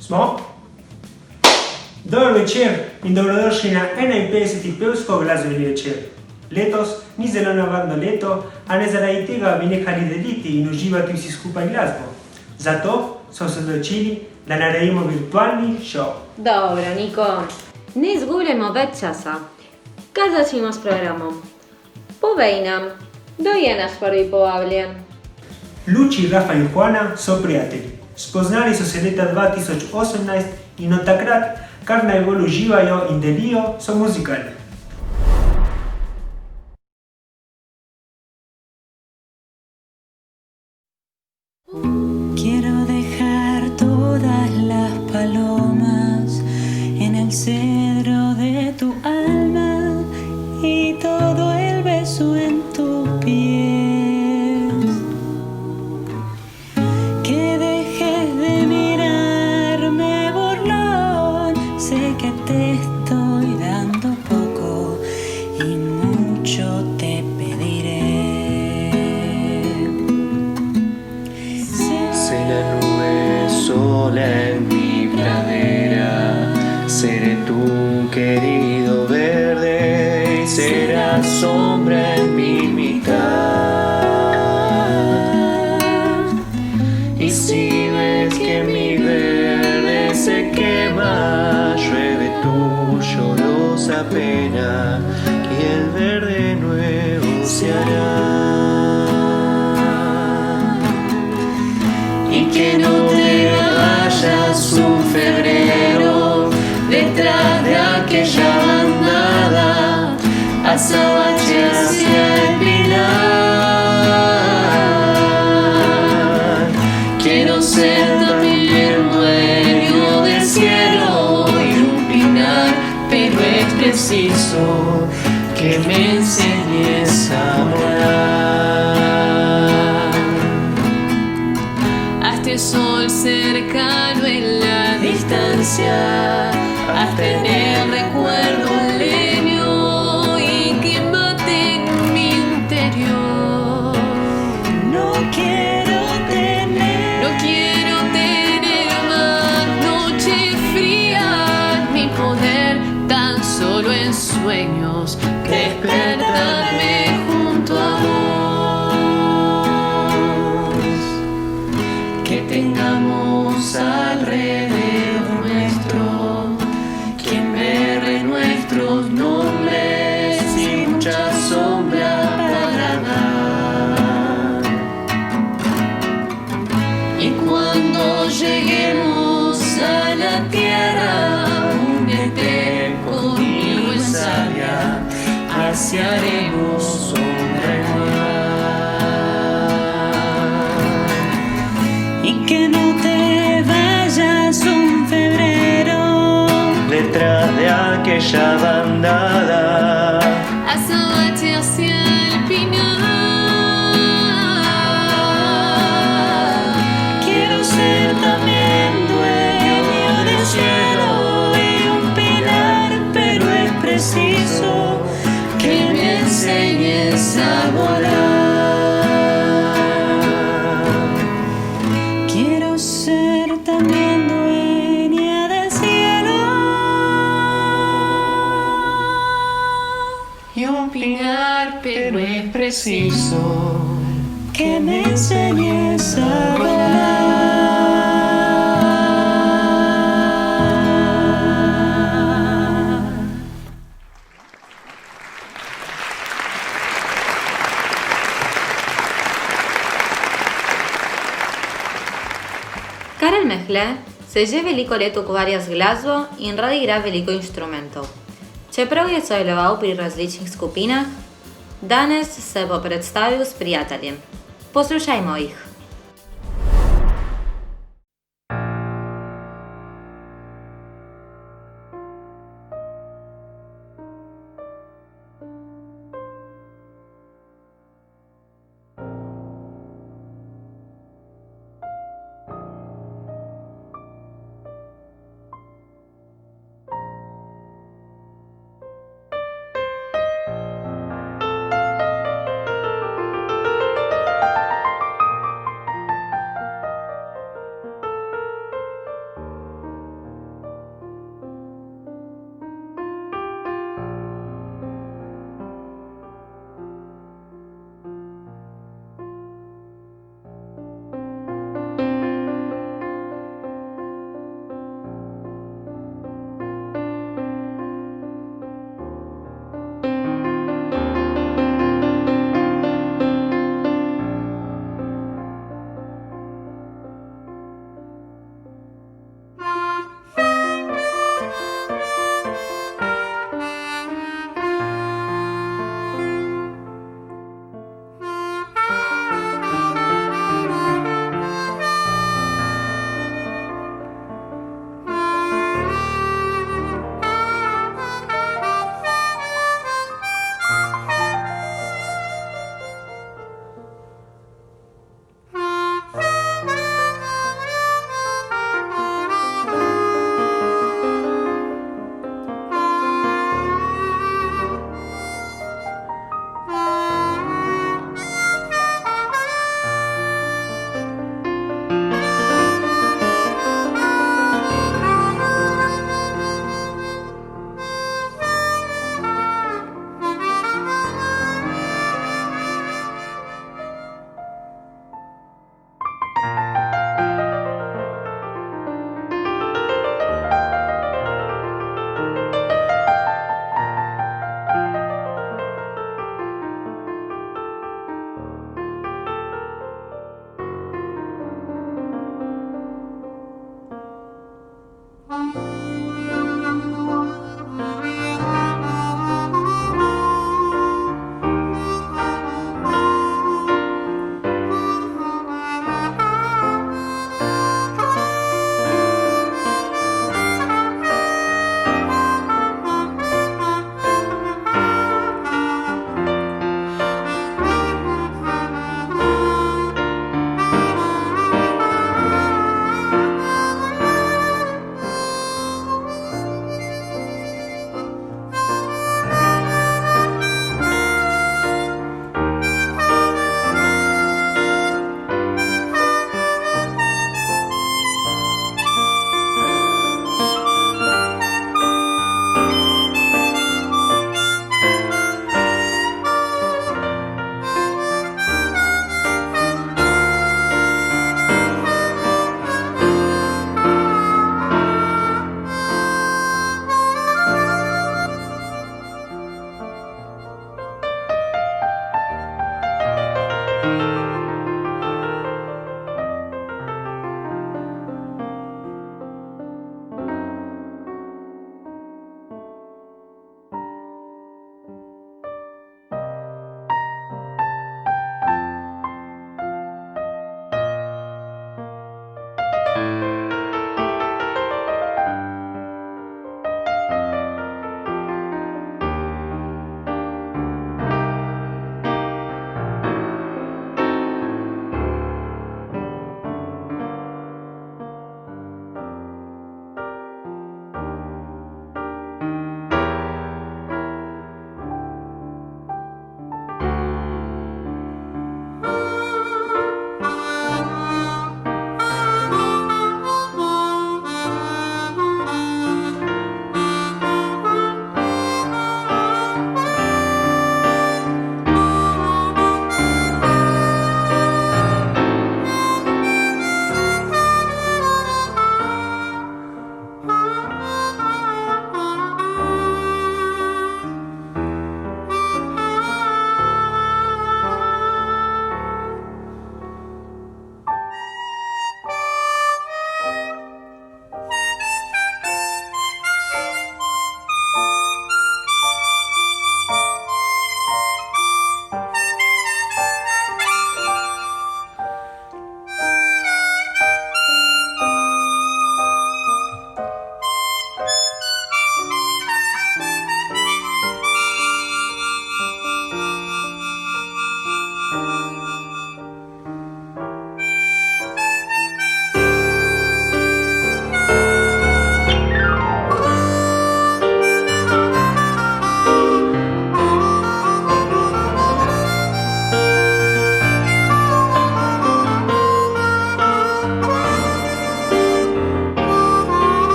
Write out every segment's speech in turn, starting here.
Smo? Dober večer in dobrodošli na 51. pevsko glasbeni večer. Letos ni zelo navadno leto, a ne zaradi tega bi nehali deliti in uživati vsi skupaj glasbo. Zato smo se odločili, da naredimo virtualni šov. Dobro, Niko, ne izgubljamo več časa. Kaj začnimo s programom? Povej nam, kdo je naš prvi povabljen? Luči, Rafa in Juana so prijatelji. Spoznali so se leta 2018 in od takrat, kar najbolj uživajo in delijo, so muzikali. Quiero dejar todas las palomas en el cedro de tu alma y todo el beso en tu piel. Que dejes de mirarme burlón, sé que te estoy dando poco y mucho te pediré. Sé la nube sola en mi pradera, seré tu querido verde y serás sombra en mi mitad. Y si ves que mi verde se quema, llueve tu llorosa pena y el verde nuevo se hará. Y que no te vayas un febrero detrás de aquella bandada azabache hacia el pinar. Quiero ser también dueño del cielo y un pinar, pero es preciso que me enseñes a volar. Hasta el sol cercano en la distancia, hasta en el recuerdo un leño y quémate en mi interior. No quiero tener más noche fría, ni poder tan solo en sueños despertarme junto a vos. Que tengamos alrededor nuestro quien berre nuestros nombres y mucha sombra para dar. Y cuando lleguemos a la tierra, únete conmigo en sabia, pasearemos sombra en mar. Y que no te vayas un febrero Detrás de aquella bandada azabache hacia el pinar. Quiero ser también dueño del cielo y un pinar, pero es preciso que me enseñes a volar. Quiero ser también dueña del cielo y un pinar, pero es preciso que me enseñes a volar. chle, se gdzie veliko leto ukvarja z glazbo in rad igra veliko inštrumentov. Čeprav je sodeloval pri različnih skupinah, danes se bo predstavil s prijateljem. Poslušajmo jih.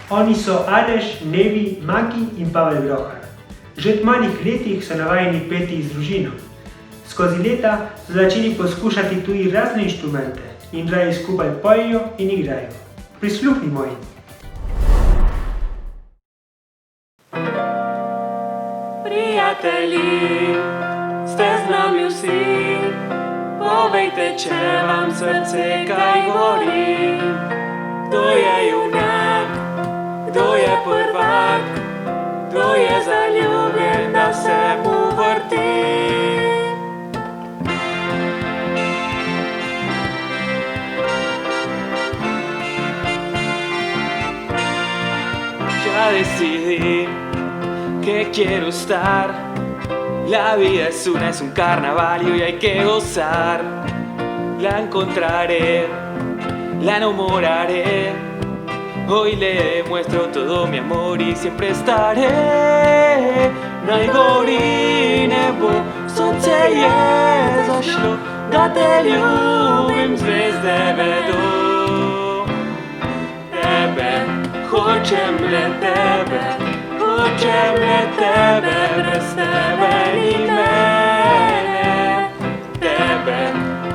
Oni so Aleš, Nevi, Maki in Pavel Grohar. Že od malih letih so navajeni peti z družino. Skozi leta so začeli poskušati tudi razne inštrumente in raje skupaj pojejo in igrajo. Prisluhnimo jim. Prijatelji, ste z nami vsi, povejte, če vam srce kaj gori. Kdo je junak, kdo je prvak, kdo je zaljubljen, da se mu vrti. Ya decidí que quiero estar. La vida es un carnaval y hoy hay que gozar. La encontraré, la enamoraré. Hoy le demuestro todo mi amor y siempre estaré. Najgori nebo, sonce je zašlo, da te ljubim, zvezde vedo. Tebe, hočem le tebe, hočem le tebe, brez tebe ni mene. Tebe,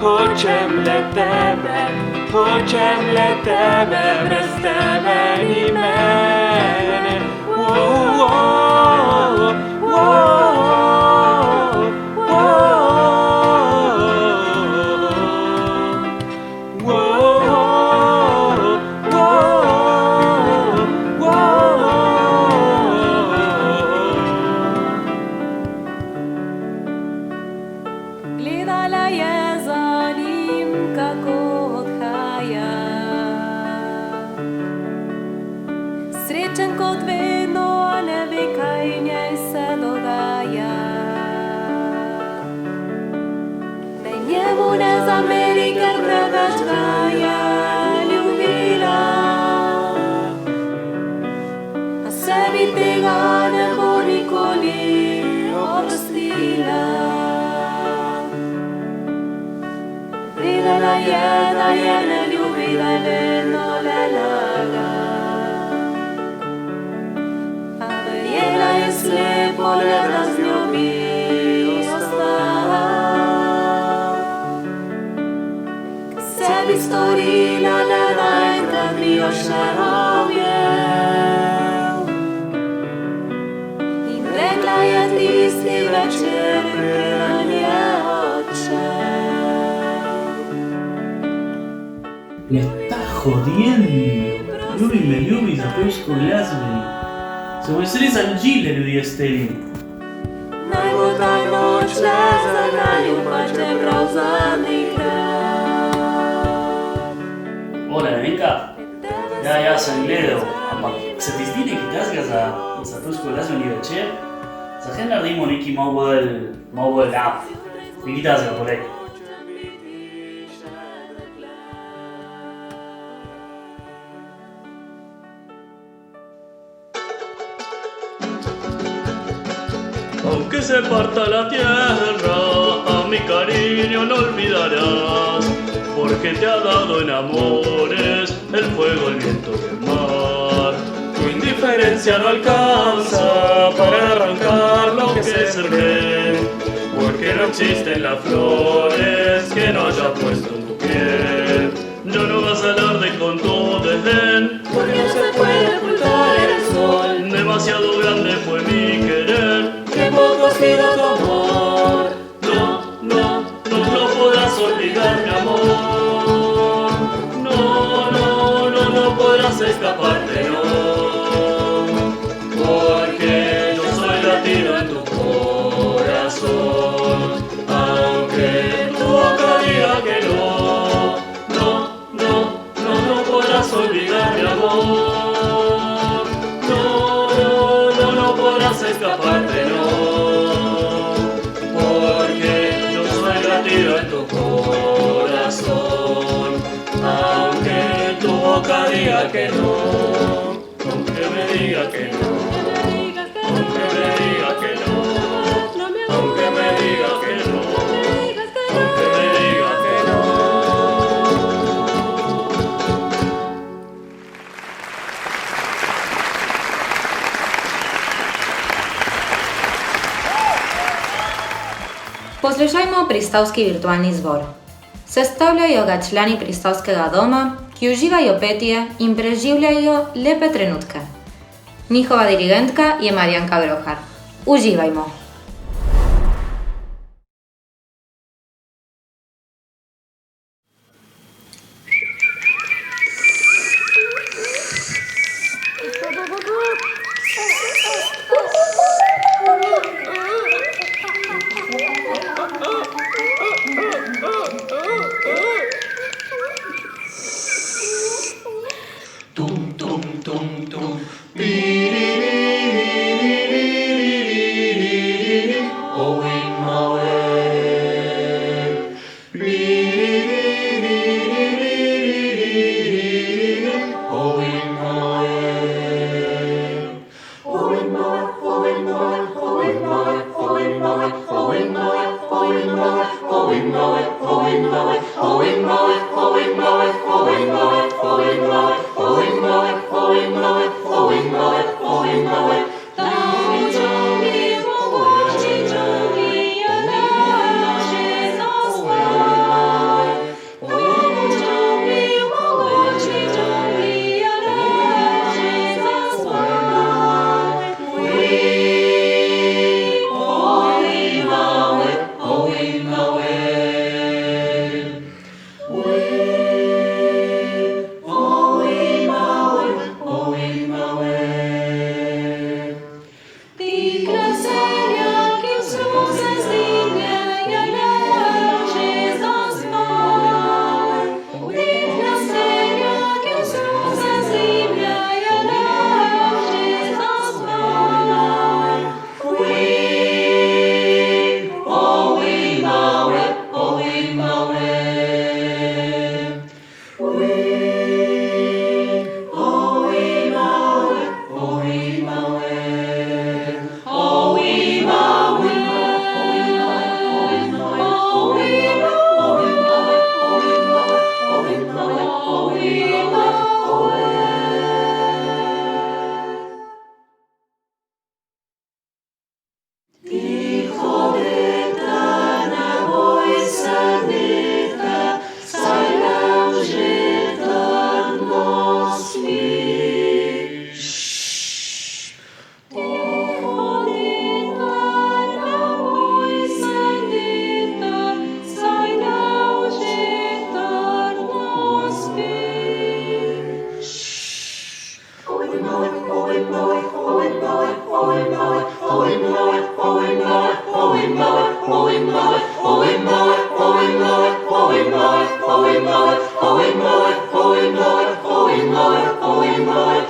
hočem le tebe, hočem le tebe, brez tebe ni mene. Oh, oh, oh, oh, Gledala je za njim, kako odhaja. Srečen kot vedno, a ne ve, kaj njej se dogaja. Da njemu ne zameri, ker preveč ga je ljubila. A sebi tega ne bo nikoli oprostila. Vedela je, da je ne ljubi, da je vedno le laga. A verjela je slepo, le da z njo bi ostala. K sebi storila, le da enkrat bi jo še objel. In rekla je tisti večer, preden je odšel. Me está jodiendo. Ljubi me ljubi za pevsko glazbenik. Se moj sredi Angile ljudi esteli. Naj bo ta noč le za naju, pa čeprav zanikrat. Hola, Nenka. Ja, sem gledal, ampak se ti zdi nekaj tazga za pevsko glasbeni večer? Zakaj naredimo nekaj malo bolj rap? Nekaj tazga poleg. Aunque se parta la tierra, a mi cariño no olvidarás, porque te ha dado en amores el fuego, el viento y el mar. Tu indiferencia no alcanza para arrancar lo que se cerqué, porque no existen las flores que no haya puesto en tu piel. Ya no vas a alarde con tu desdén, Porque no se puede ocultar el sol. demasiado grande fue mi querer. Que poco ha sido tu amor. No podrás olvidar mi amor. No podrás escaparte, no. Porque yo soy latido en tu corazón. Aunque tu boca diga que no podrás olvidar mi amor. No podrás escaparte, no. En tu corazón, aunque tu boca diga que no, aunque me diga que no, aunque me diga que no, aunque me diga que no, aunque me diga que no. Poslušajmo pristavski virtualni zbor. Sestavljajo ga člani pristavskega doma, ki uživajo petje in preživljajo lepe trenutke. Njihova dirigentka je Marjanka Grohar. Uživajmo! Tum tum tum tum. Oh, in my way. Oh, in my way. Oh, in my, oh, in my, oh, in my, oh, in my, oh, in my, oh, in my, oh, in my, oh, in my, oh, in my, oh, in my, oh, in my, oh, in my. Oh in my, oh in my, oh in my, oh in my.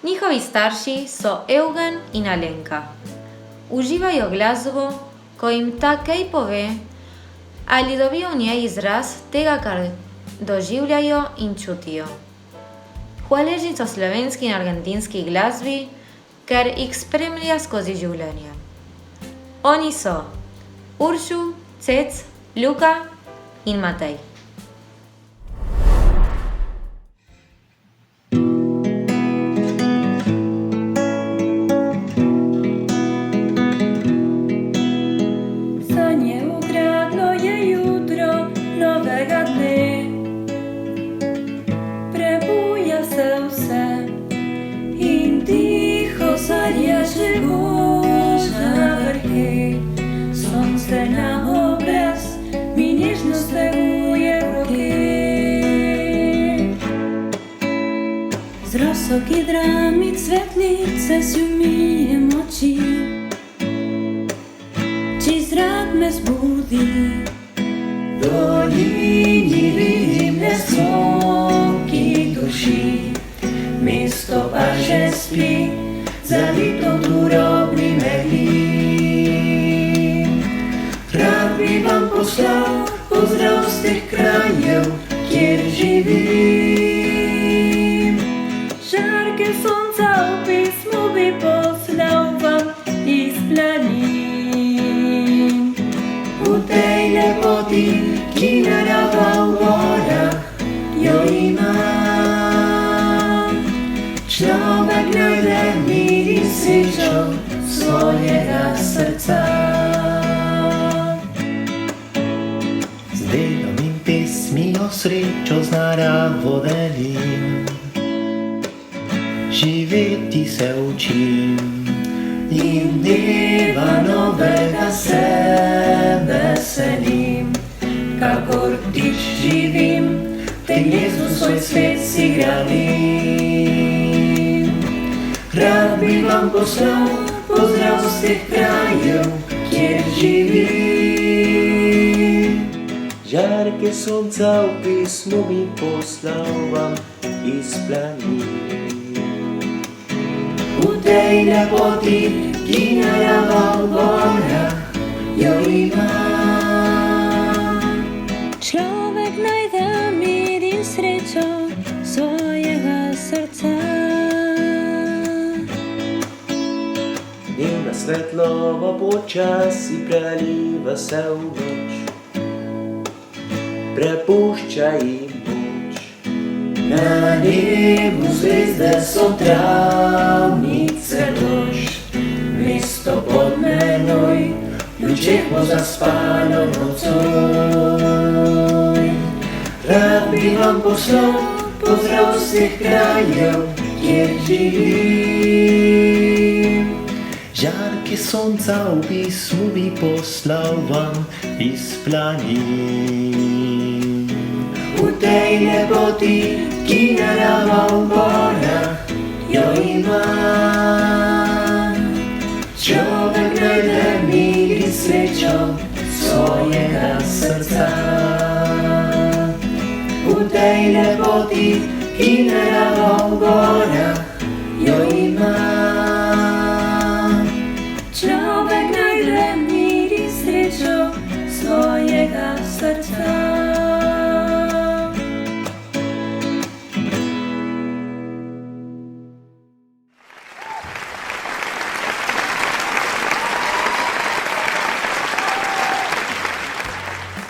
Njihovi starši so Eugen in Alenka. Uživajo glasbo, ko jim ta kaj pove, ali dobijo v njej izraz tega, kar doživljajo in čutijo. Hvaležni so slovenski in argentinski glasbi, ker jih spremlja skozi življenje. Oni so Uršu, Cec, Luka in Matej. Z rosoki dramic svetlice si umijem oči. strach me zbudí. Dolíní vidím zvonky duší, místo paže spí, zalitou turobný mehlí. Rád by vám poslal pozdrav z těch krajů, kde živím. Žárky slunca u písmu by poslal vám i z planín. U tej lepoty, ki nadává v horách, jo i mám. Člověk najde míry světlo svojega srdca. S vědomým písmí o srdčo znárá vodelím. Živiti se učím, jim dneva novega se veselím. Kako když živím, ten Jezus svoj svět si gradím. Rád by vám poslal pozdrav z těch krajů, kde živím. Žárky slunca u písmu mi poslal vám i z planín. U tej lepoty, ki nadává v horách, jo i mám. Človek najde mír i srećo svojega srca. Dnevna svetloba počasi preliva se v noč, prepušča jim moč. Na nebu zvezde so travnice lož, mesto pod menoj, v lučeh bo zaspano nocoj. Rád by vám poslal pozdrav z těch krajů, kde živím. Žárky slunca u písmu by poslal vám i z planín. U tej lepoty, ki nadává v horách, jo i mám. Člověk najde míry světlo svojega srdca. U tej lepoty, ki nadává v horách, jo i mám. Človek najde mír i srećo svojega srca.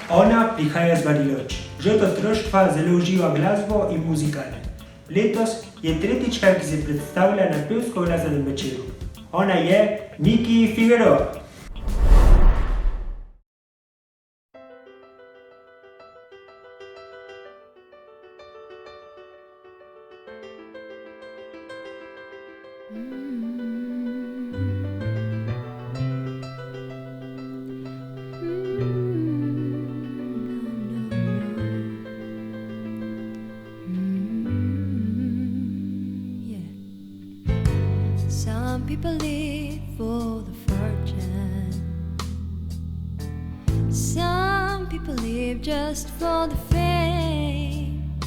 Ona prihaja z Bariloč. Že od otroštva zelo uživa glasbo in muzikale. Letos je tretjička, ki se predstavlja na pevsko-glasbenem večeru. Ona je Niki Figueroa. Some people live for the fortune. Some people live just for the fame.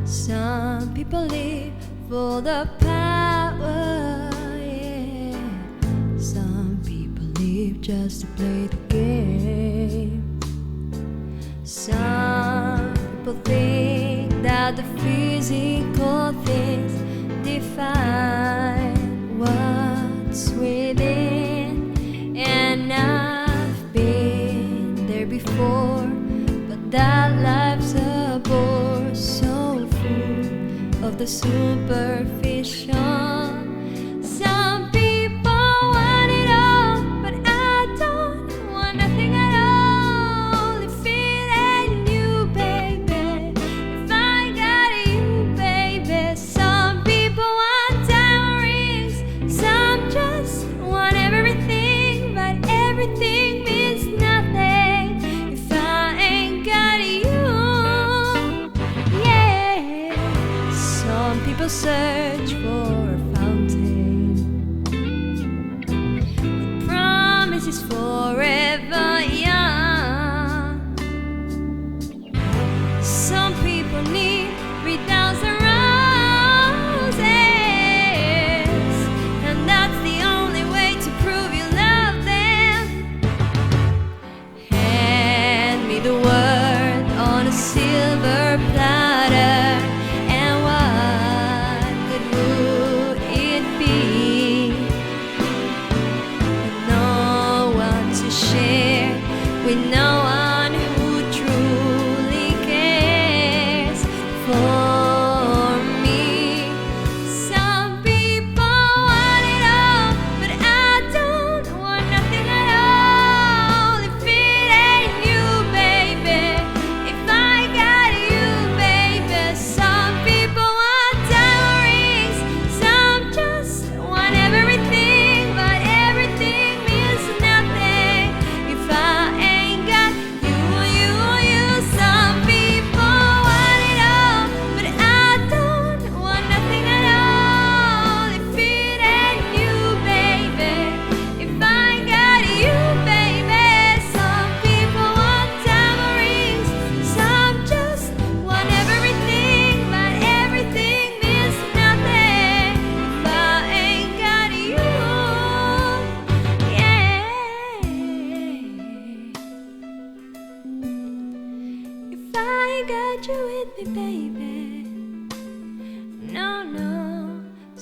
Some people live for the power. Yeah. Some people live just to play the game. Some people think that the physical things define what's within, and I've been there before, but that life's a bore so full of the superficial. Some people want it all, but I don't want nothing at all. If it ain't you, baby, if I got you, baby. Some people want diamond rings, some just want everything, but everything means nothing if I ain't got you. Yeah. Some people search for a fountain that promises for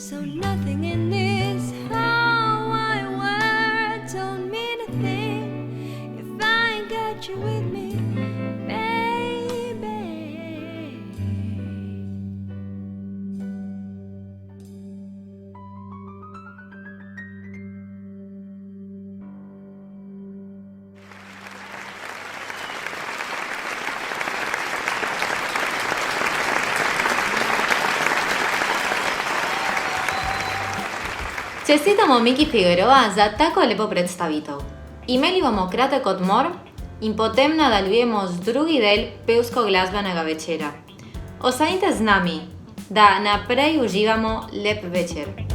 So nothing in this whole wide world don't mean a thing if I ain't got you with me, baby. Čestitamo Miki Figueroa za tako lepo predstavitev. Imeli bomo kratek odmor in potem nadaljujemo z drugi del pevsko-glasbenega večera. Ostanite z nami, da naprej uživamo lep večer.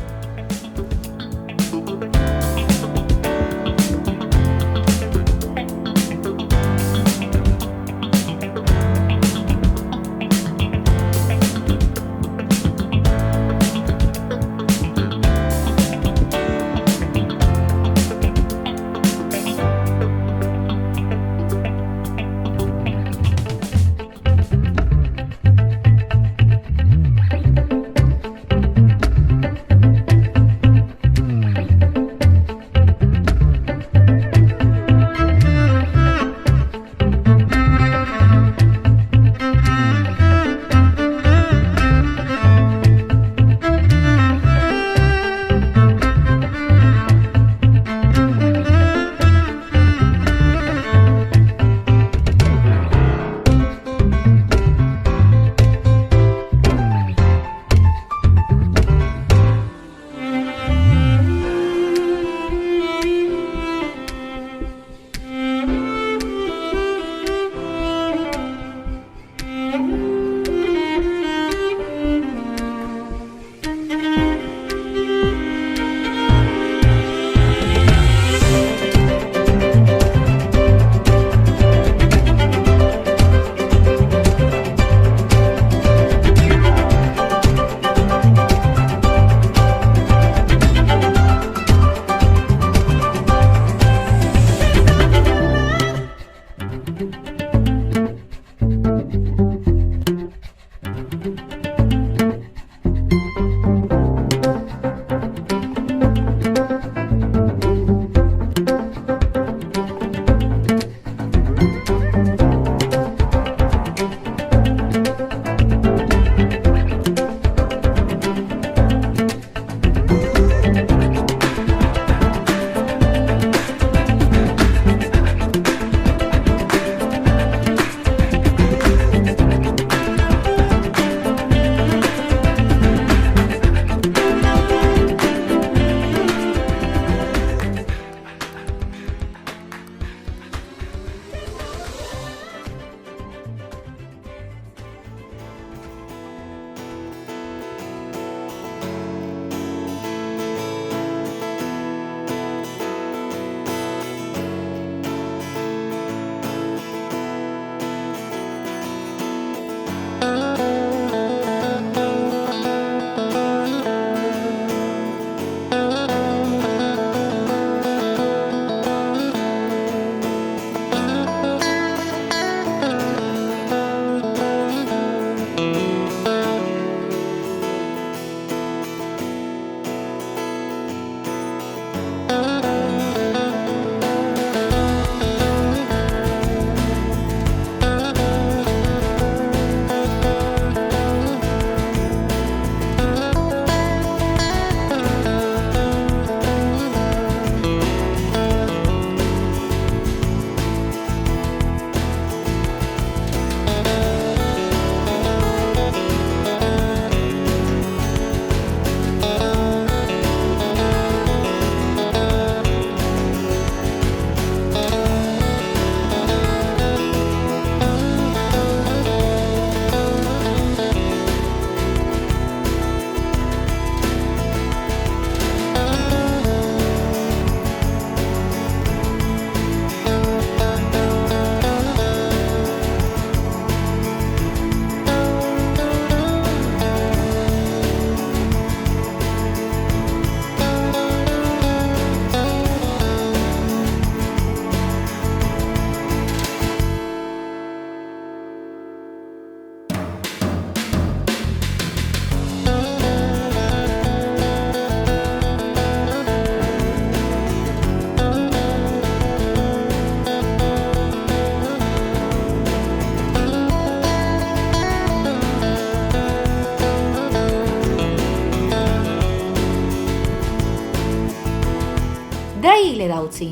Dragi gledalci,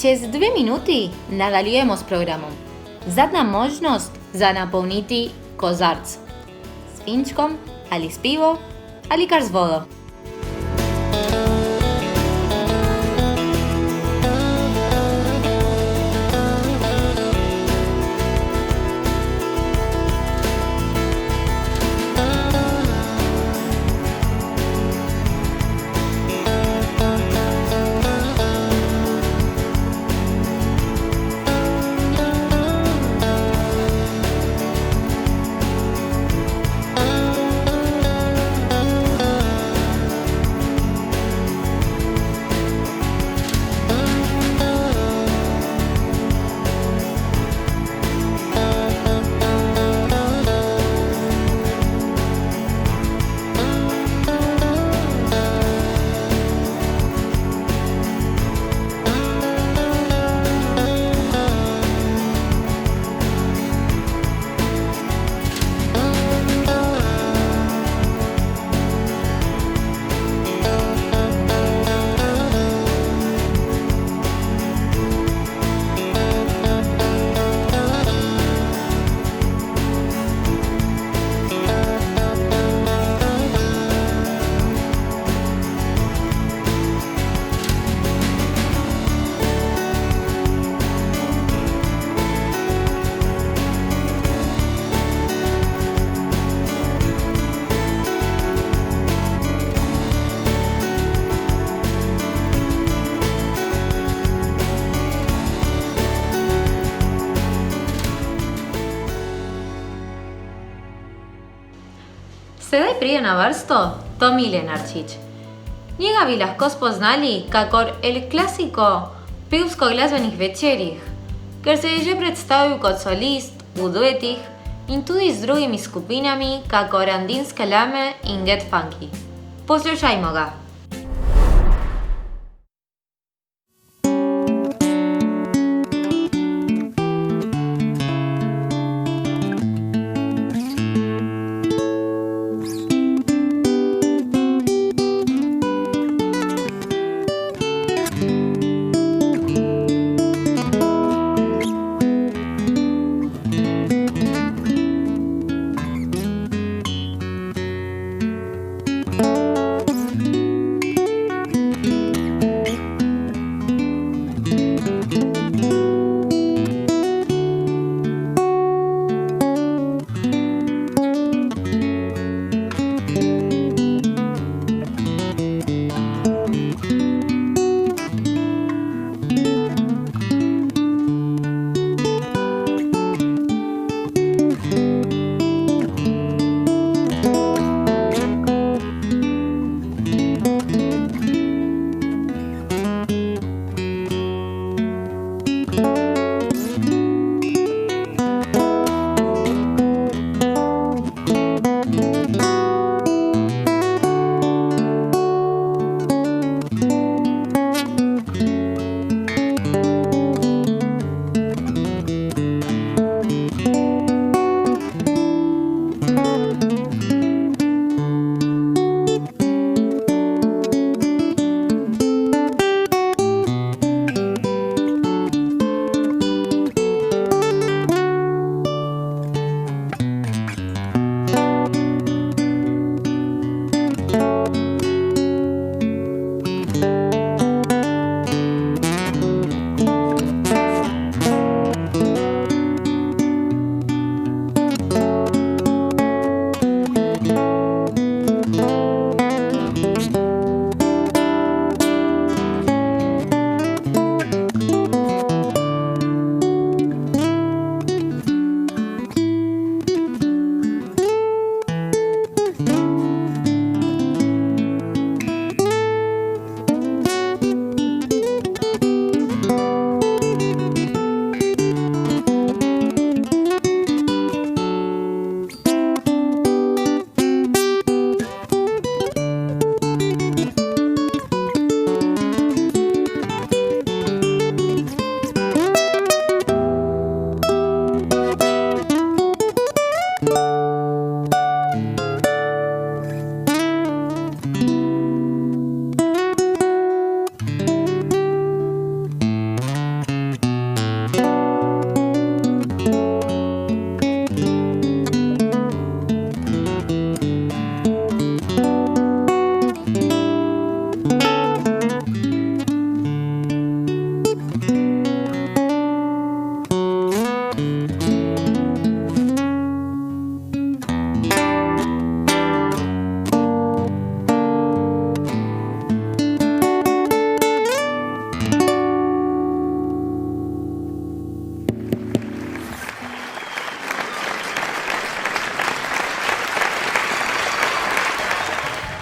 čez 2 minuti nadaljujemo s programom. Zadnja možnost za napolniti kozarc. S finčkom, ali s pivo, ali kar z vodo. Sedaj pride na vrsto Tomi Lenarčič. Njega bi lahko spoznali kakor el klasiko pevsko-glasbenih večerih, ker se je že predstavil kot solist v duetih in tudi z drugimi skupinami kakor Andinske lame in Get Funky. Poslušajmo ga.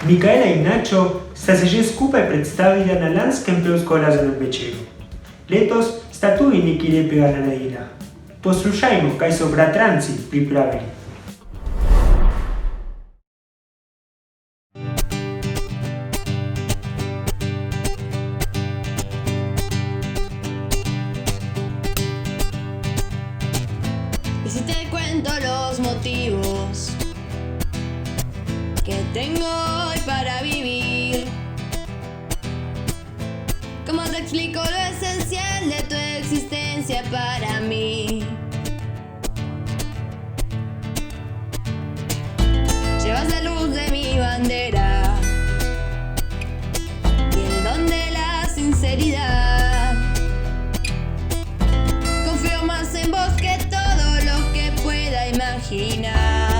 Michaela i Nacho sta se že skupaj predstavila na lanskem pevsko-glasbenem večeru. Letos sta tudi nekaj lepega naredila. Poslušajmo, kaj so bratranci pripravili. Y si te cuento los motivos que tengo hoy para vivir, ¿cómo te explico lo esencial de tu existencia para mí? Llevas la luz de mi bandera y el don de la sinceridad. Confío más en vos que todo lo que pueda imaginar.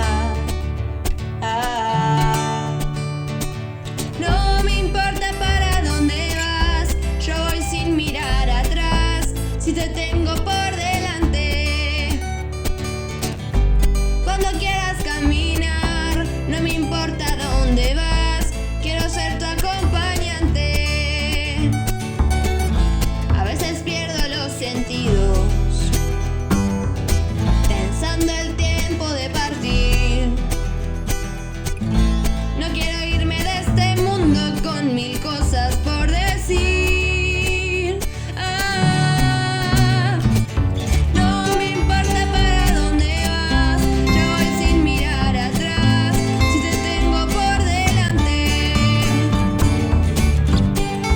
No me importa para dónde vas, yo voy sin mirar atrás. Si te tengo por delante, cuando quieras caminar, no me importa dónde vas, quiero ser tu acompañante. A veces pierdo los sentidos, pensando el tiempo de partir. No quiero irme de este mundo con mil cosas por decir. No me importa para dónde vas, yo voy sin mirar atrás. Si te tengo por delante,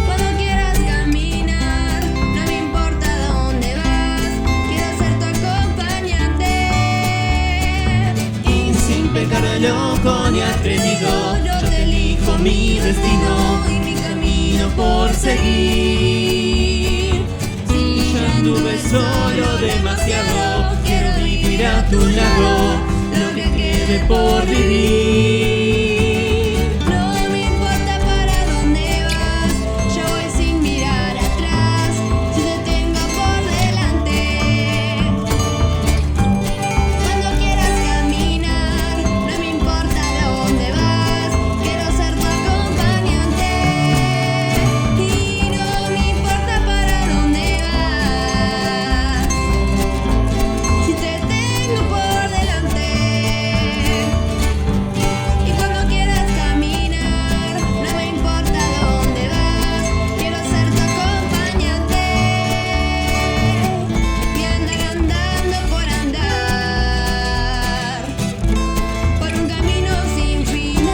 cuando quieras caminar, no me importa dónde vas, quiero ser tu acompañante. Y sin pecarlo con y atrevido, yo te elijo mi destino y mi camino por seguir. Si ya anduve solo demasiado, quiero vivir a tu lado lo que quede por vivir. No me importa para dónde vas, yo voy sin mirar atrás. Si te tengo por delante, cuando quieras caminar, no me importa dónde vas, quiero ser tu acompañante. Y no me importa para dónde vas, si te tengo por delante. Y cuando quieras caminar, no me importa dónde vas, quiero ser tu acompañante. Y andar andando por andar, por un camino sin final.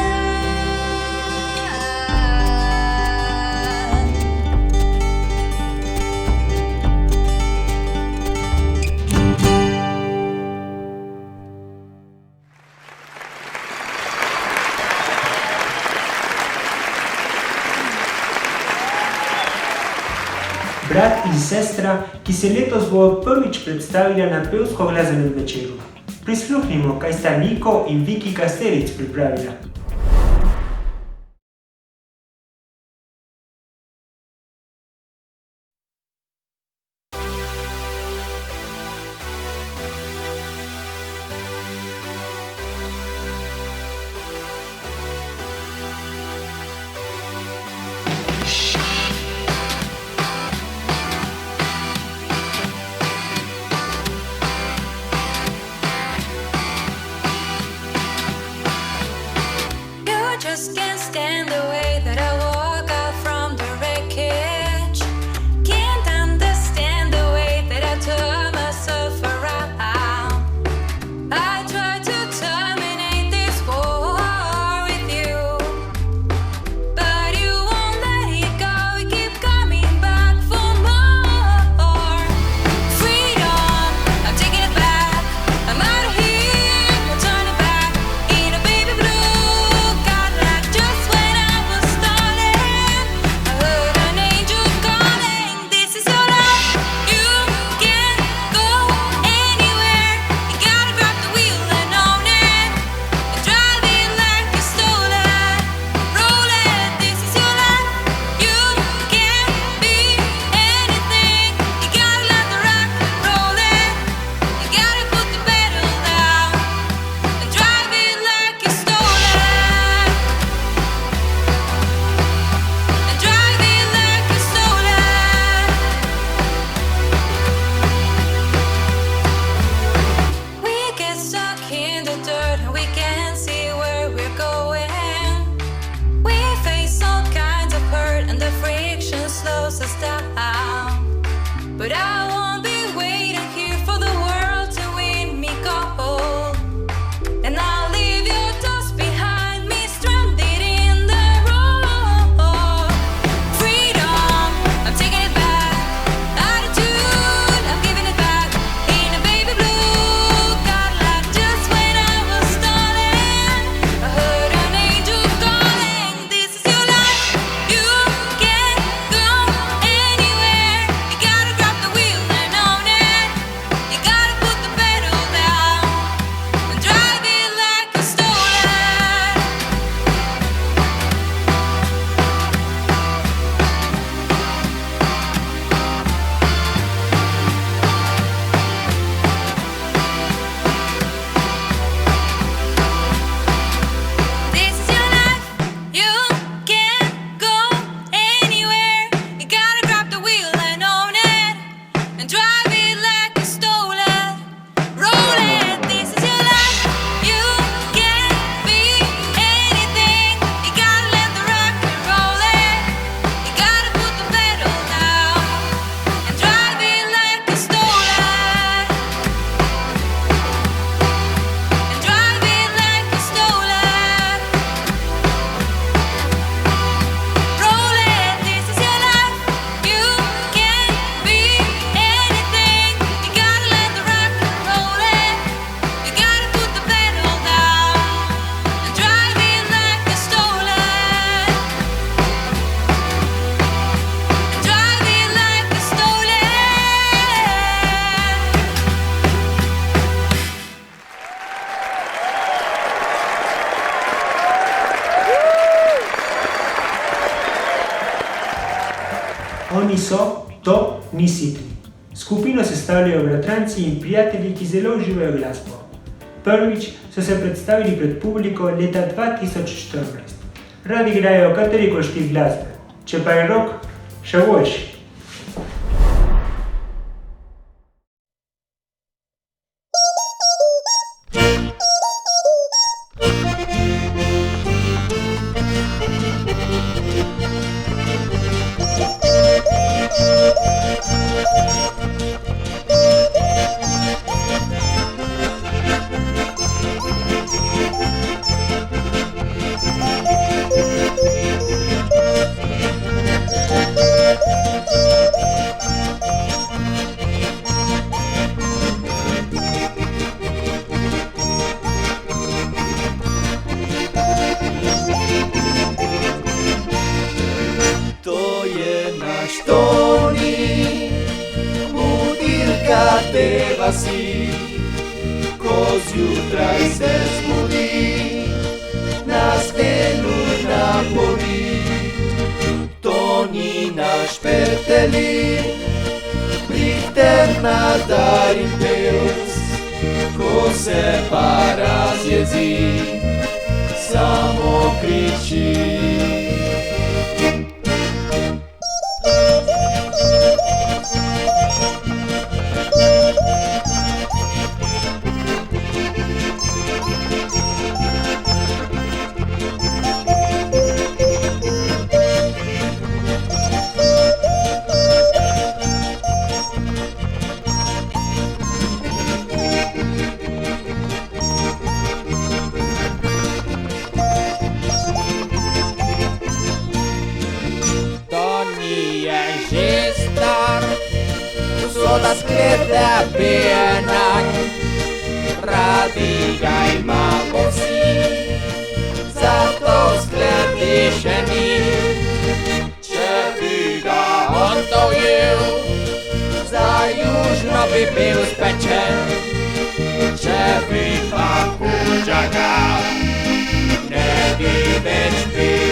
Brat in sestra, ki se letos bo prvič predstavila na pevsko-glasbenem večeru. Prisluhnimo, kaj sta Niko in Viki Kasteric pripravila. You just can't stand the way that I walk out from the wreckage. Can't understand the way that I turn myself around. I try to terminate this war with you, but you won't let it go. You keep coming back for more. Freedom, I'm taking it back. I'm out of here, no turning back. In a baby blue Cadillac, just when I was Oni so, to nisi ti. Skupino sestavljajo bratranci in prijatelji, ki zelo uživajo glasbo. Prvič so se predstavili pred publiko leta 2014. Radi igrajo katerikoli stil glasbe, če pa je rock, še boljši. Teba si, ko zjutraj se zbudi, nas veluj napoli. To ni naš petelin, priterna dar in pevc, ko se pa razjezi, samo kriči. Da sklede benak, radi ga imamo vsi, zato skledi še ni. Če bi ga on dojel, za južno bi bil spečen. Če bi pa kuča ga, ne bi več pil.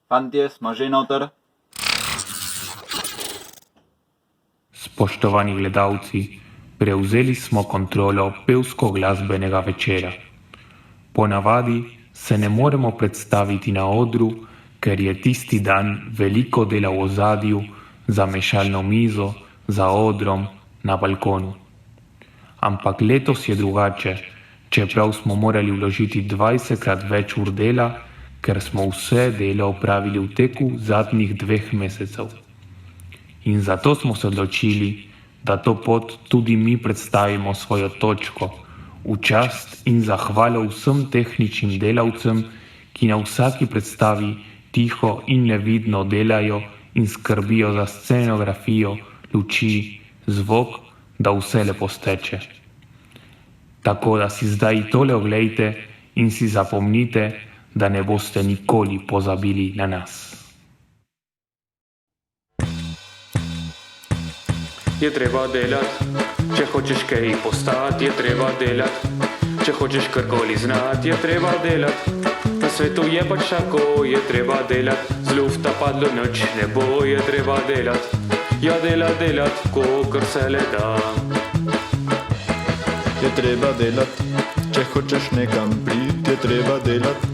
Fantje, smo že noter? Spoštovani gledalci, prevzeli smo kontrolo pevsko-glasbenega večera. Ponavadi se ne moremo predstaviti na odru, ker je tisti dan veliko dela v ozadju, za mešalno mizo, za odrom, na balkonu. Ampak letos je drugače, čeprav smo morali vložiti 20krat več ur dela, ker smo vse delo opravili v teku zadnjih 2 mesecev. In zato smo se odločili, da to pot tudi mi predstavimo svojo točko, v čast in zahvalo vsem tehničnim delavcem, ki na vsaki predstavi tiho in nevidno delajo in skrbijo za scenografijo, luči, zvok, da vse lepo steče. Tako da si zdaj tole oglejte in si zapomnite, da ne boste nikoli pozabili na nas. Je treba delat, če hočeš kaj postati, je treba delat, če hočeš karkoli znati, je treba delat. Na svetu je pač tako, je treba delat, z lufta padlo noč ne bo, je treba delat. Ja, delat, kakor se le da. Je treba delat, če hočeš nekam priti, je treba delat.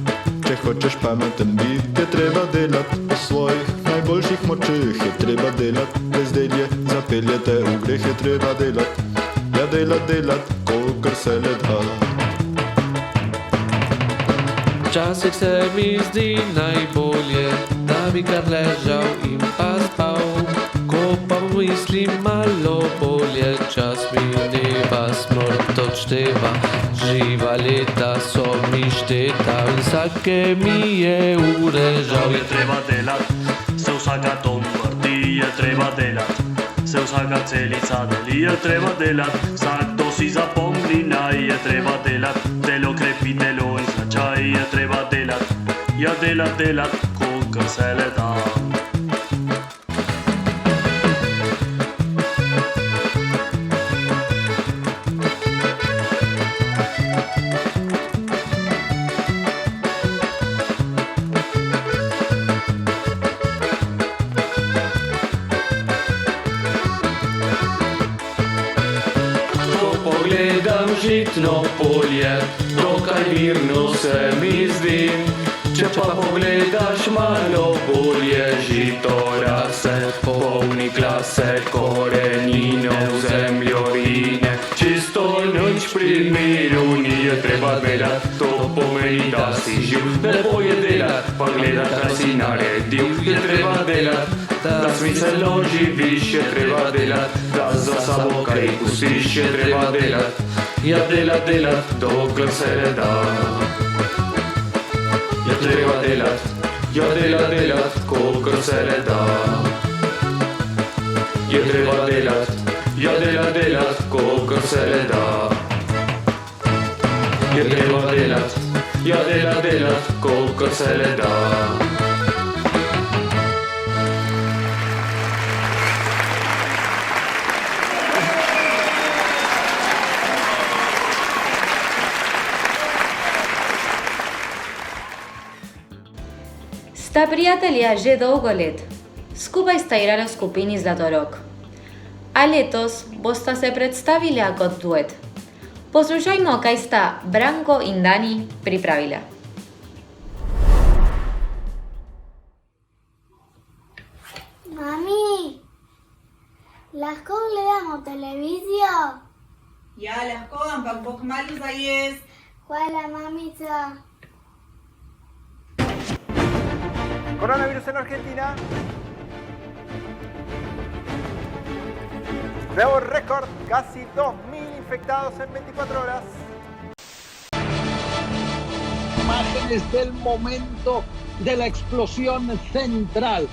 če hočeš pameten biti, je treba delati po svojih najboljših močeh, je treba delati, bezdelje zapeljete v greh, je treba delati, ja delat, kolikor se le da. Včasih se mi zdi najbolje, da bi kar ležal in pa spal. Ko pa mislim malo bolje, čas mineva, smrt odšteva. Živa leta so mi šteta in vsake mi je ure žal. Je treba delat, se vsaka ton vrti, je treba delat, se vsaka celica deli, je treba delat, vsakdo si zapomni, naj je treba delat, delo krepi delo in značaj, je treba delat, ja delat, kolikor se le da. Pogledam žitno polje, dokaj mirno se mi zdi. Če pa pogledaš malo bolje, žito rase, polni klase, korenine v zemljovine. Čisto nič pri miru ni, je treba delat, to pomeni, da si živ. Lepo je delat, pa gledat, kaj si naredil, je treba delat, da smiselno živiš, je treba delat, da za sabo kaj pustiš, je treba delat, ja delat, dokler se le da. Je treba delat, ja delat, kolikor se le da. Je treba delat, ja delat, kolikor se le da. Je treba delat, ja delat, kolikor se le da. Sta prijatelja že dolgo let. Skupaj sta igrala v skupini Zlatorog. A letos bosta se predstavila kot duet. Poslušajmo, kaj sta Branko in Dani pripravila. Mami, lahko gledamo televizijo? Ja, lahko, ampak bo kmalu za jesti. Hvala, mamica. Coronavirus en Argentina. Nuevo récord, casi 2.000 infectados en 24 horas. Imágenes del momento de la explosión central.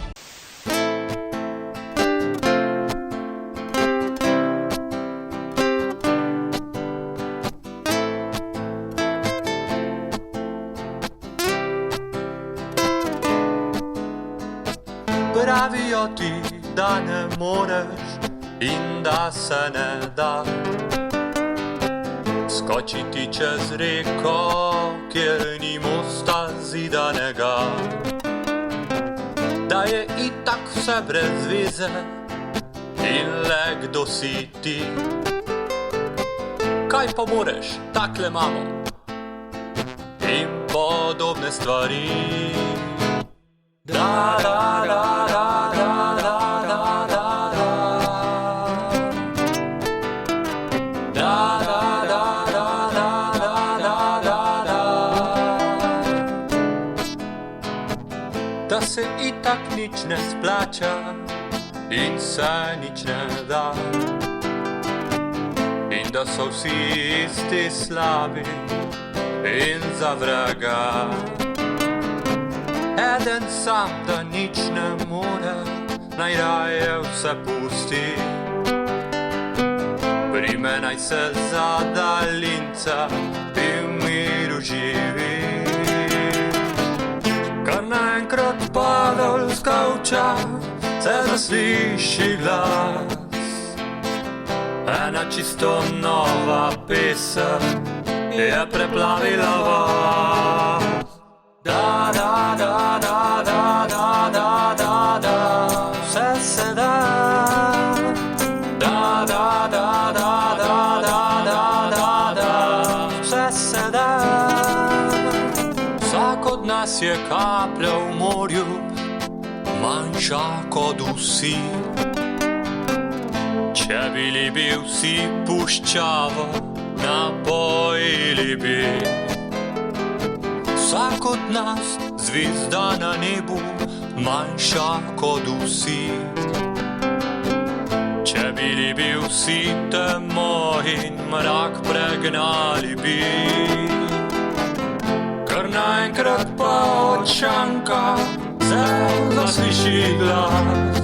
Pravijo ti, da ne moreš in da se ne da skočiti čez reko, kjer ni mosta zidanega, da je itak vse brez veze in le kdo si ti. Kaj pa moreš, takle mamo in podobne stvari. Da, da, da, da, da, da, da, da, da. Da, da, da, da, da, da, da, da. Da se itak nič ne splača in se nič ne da, in da so vsi isti slabi in za vraga. Eden sam, da nič ne more, najraje vse pusti. Prime naj se za daljinca in v miru živi. Kar naenkrat padalska včas, se zasliši glas. Ena čisto nova pesem je preplavila vas. Da, da, da, da, da, da, da, da, da, vse se da. Da, da, da, da, da, da, da, da, da, vse se da. Vsak od nas nas je kaplja v morju, manjša kot vsi. Če bi vsi puščavo napojili bi, vsak od nas zvezda na nebu, manjša kot vsi. Če bi vsi temo in mrak pregnali bi, kar naenkrat pa od šanka zasliši glas.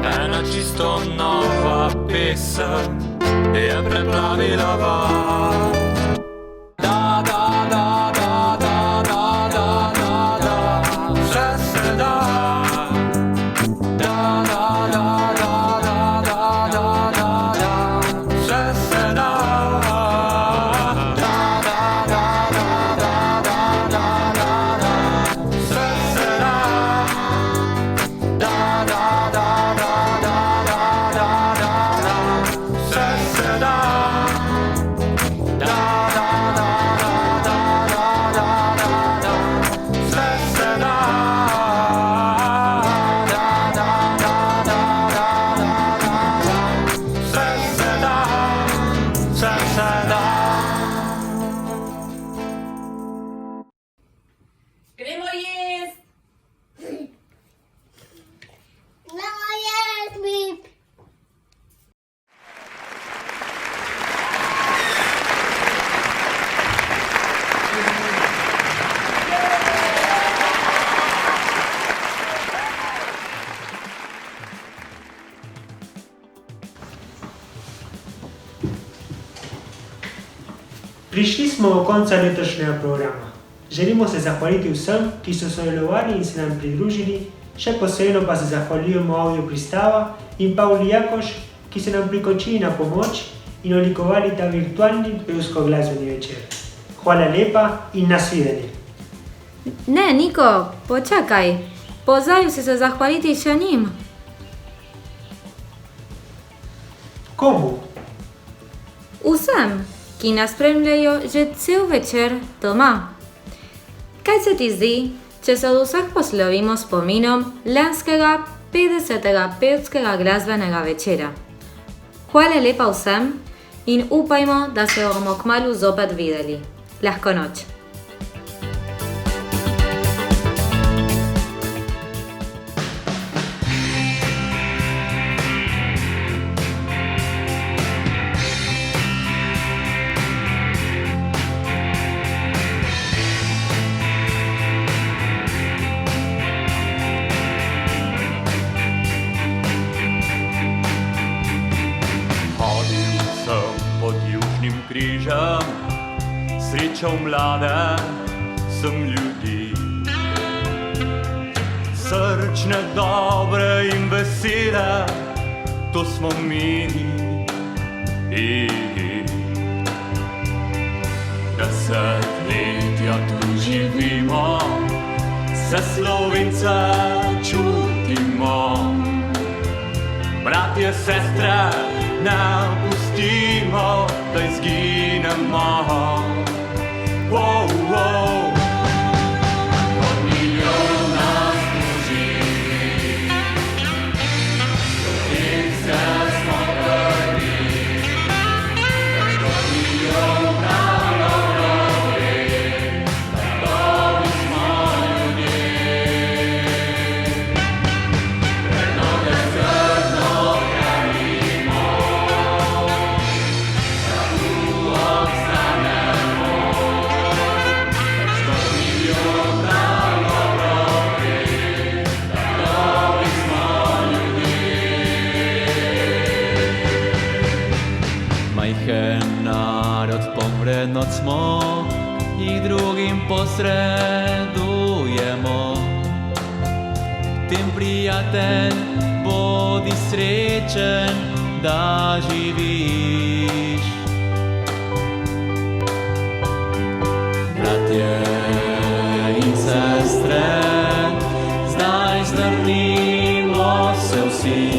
Ena čisto nova pesem je preplavila vas. Gremo jest! Gremo jest, Bip! Prišli smo do konca letošnjega programa. Želimo se zahvaliti vsem, ki so sodelovali in se nam pridružili, še posebno pa se zahvaljujemo Audio Pristava in Pavli Jakoš, ki se nam prikočili na pomoč in oblikovali ta virtualni pevsko-glasbeni večer. Hvala lepa in nasvidenje. Ne, Niko, počakaj. Pozabil si se zahvaliti še njim. Komu? Vsem, ki nas spremljajo že cel večer doma. Kaj se ti zdi, če se od vseh poslovimo s spominom lanskega 50. pevskega glasbenega večera? Hvala lepa vsem in upajmo, da se bomo kmalu zopet videli. Lahko noč. Križem, srečal mlade sem ljudi, srčne, dobre in vesele, to smo mi. Desetletja tu živimo, se Slovence čutimo, bratje, sestre, ne pustimo, da izginemo. Wow, wow. Od milijon nas živi, Slovenske smo prvi, več kot milijon prav dobrovi, dobri smo ljudje. Vrednote skrbno hranimo, narod pomre, noc smo i drugim posredujemo. Tem prijatelj, bodi srečen, da živiš. Bratje in sestre, zdaj zdrnimo se vsi.